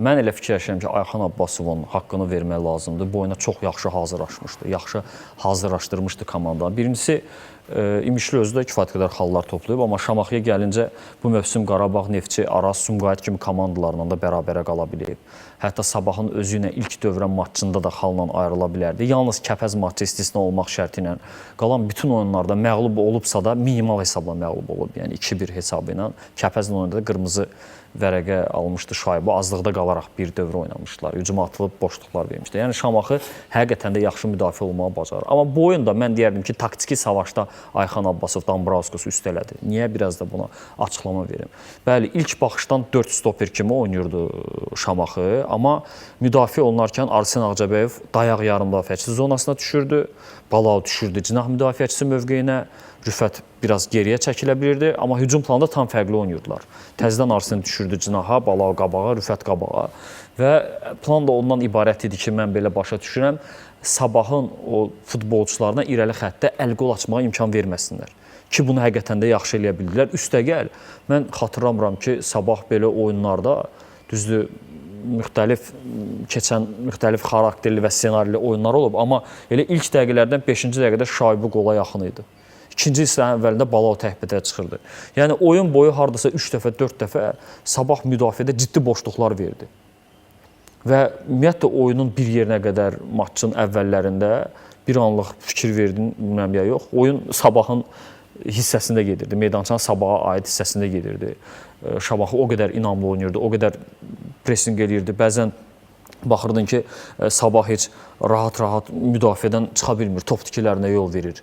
Mən elə fikirləşirəm ki, Ayxan Abbasovun haqqını vermək lazımdır. Bu oyuna çox yaxşı hazırlaşmışdı, yaxşı hazırlaşdırmışdı komandanı. Birincisi, İmişli özü də kifayət qədər xallar toplayıb, amma Şamaxıya gəlincə bu mövsüm Qarabağ, Neftçi, Araz, Sumqayıt kimi komandalarla da bərabərə qala bilib. Hətta Sabahın özü ilə ilk dövrə matçında da xalla ayrıla bilərdi. Yalnız Kəpəz matçı istisna olmaq şərti ilə qalan bütün oyunlarda məğlub olubsa da minimal hesabla məğlub olub. Yəni 2-1 hesabı ilə Kəpəzlə oyunda da qırmızı vərəqə almışdı Şaibu. Azlıqda qalaraq bir dövr oynamışdılar. Hücuma atılıb boşluqlar vermişdi. Yəni Şamaxı həqiqətən də yaxşı müdafiə olmağı bacarır. Amma bu oyunda mən deyərdim ki, taktiki savaşda Ayxan Abbasov Dambrauskosu üst elədi. Niyə? Biraz da buna açıqlama verim. Bəli, ilk baxışdan 4 stoper kimi oynayırdı Şamaxı, amma müdafiə olunarkən Arsen Ağcabəyev dayaq yarım müdafiəçisi zonasına düşürdü. Balao düşürdü cinah müdafiəçisi mövqeyinə. Rüfət biraz geriyə çəkilə bilirdi, amma hücum planında tam fərqli oynayırdılar. Təzədən Arsen düşürdü cinaha, Balao qabağa, Rüfət qabağa və plan da ondan ibarət idi ki, mən belə başa düşürəm, Sabahın o futbolçularına irəli xəttdə əl-qol açmağa imkan verməsinlər ki, bunu həqiqətən də yaxşı eləyə bildilər. Üstəgəl, mən xatırlamıram ki, Sabah belə oyunlarda, düzdür, müxtəlif xarakterli və ssenarili oyunlar olub, amma elə ilk dəqiqələrdən 5-ci dəqiqədə Şaibu qola yaxın idi. İkinci hissənin əvvəlində Balao təhbətə çıxırdı. Yəni oyun boyu hardasa 3 dəfə, 4 dəfə Sabah müdafiədə ciddi boşluqlar verdi. Və ümumiyyətlə oyunun bir yerinə qədər matçın əvvəllərində bir anlıq fikir verdin, bilməm ya yox. Oyun Sabahın hissəsində gedirdi, meydançanın Sabaha aid hissəsində gedirdi. Şamaxı o qədər inamlı oynayırdı, o qədər presinq eləyirdi. Bəzən baxırdın ki, Sabah heç rahat-rahat müdafiədən çıxa bilmir, top tikələrinə yol verir.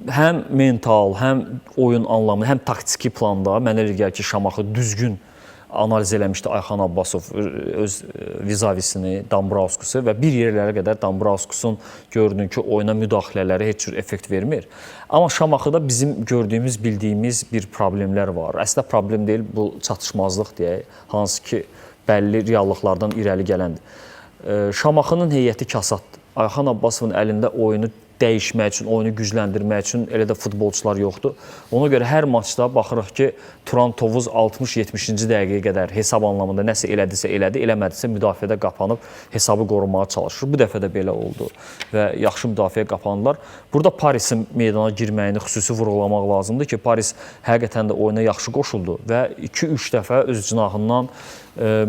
Həm mental, həm oyun anlamı, həm taktiki planda mənə elə gəlir ki, Şamaxı düzgün analiz eləmişdi Ayxan Abbasov öz vizavisini, Dambrauskusu və bir yerlərə qədər Dambrauskusun gördüyün ki, oyuna müdaxilələri heç cür effekt vermir. Amma Şamaxıda bizim gördüyümüz, bildiyimiz bir problemlər var. Əslində problem deyil, bu çatışmazlıq deyək, hansı ki, bəlli reallıqlardan irəli gələndir. Şamaxının heyəti kasaddır. Ayxan Abbasovun əlində oyunu dəyişmək üçün, oyunu gücləndirmək üçün elə də futbolçular yoxdur. Ona görə hər maçda baxırıq ki, Turan Tovuz 60-70-ci dəqiqəyə qədər hesab anlamında nəsə elədisə elədi, eləmədisə müdafiədə qapanıb hesabı qorumağa çalışır. Bu dəfə də belə oldu və yaxşı müdafiəyə qapandılar. Burada Parisin meydana girməyini xüsusi vurğulamaq lazımdır ki, Paris həqiqətən də oyuna yaxşı qoşuldu və 2-3 dəfə öz cinahından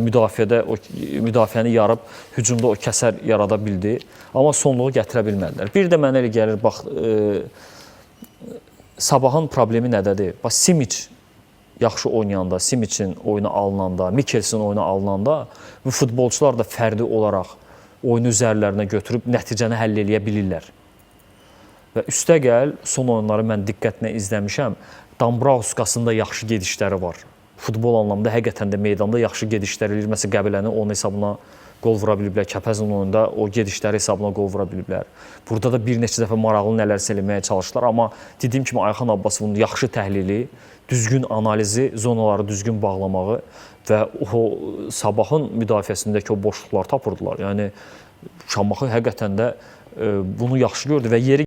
müdafiəni yarıb hücumda o kəsər yarada bildi, amma sonluğu gətirə bilmədilər. Bir də mənə elə gəlir, bax, Sabahın problemi nədədir? Bax, Simic yaxşı oynayanda, Simicin oyuna alınanda, Mikelsin oyuna alınanda bu futbolçular da fərdi olaraq oyunu üzərlərinə götürüb nəticəni həll eləyə bilirlər. Və üstəgəl, son oyunları mən diqqətlə izləmişəm, Dambrauskasında yaxşı gedişləri var. Futbol anlamda həqiqətən də meydanda yaxşı gedişlər eləyir. Məsələn, Qəbələnin onun hesabına qol vura biliblər. Kəpəzin oyunda o gedişləri hesabına qol vura biliblər. Burada da bir neçə dəfə maraqlı nələrsə eləməyə çalışdılar. Amma dediyim kimi Ayxan Abbasovun yaxşı təhlili, düzgün analizi, zonaları düzgün bağlamağı və o Sabahın müdafiəsindəki o boşluqlar tapırdılar. Yəni Şamaxı həqiqətən də bunu yaxşı gördü və yeri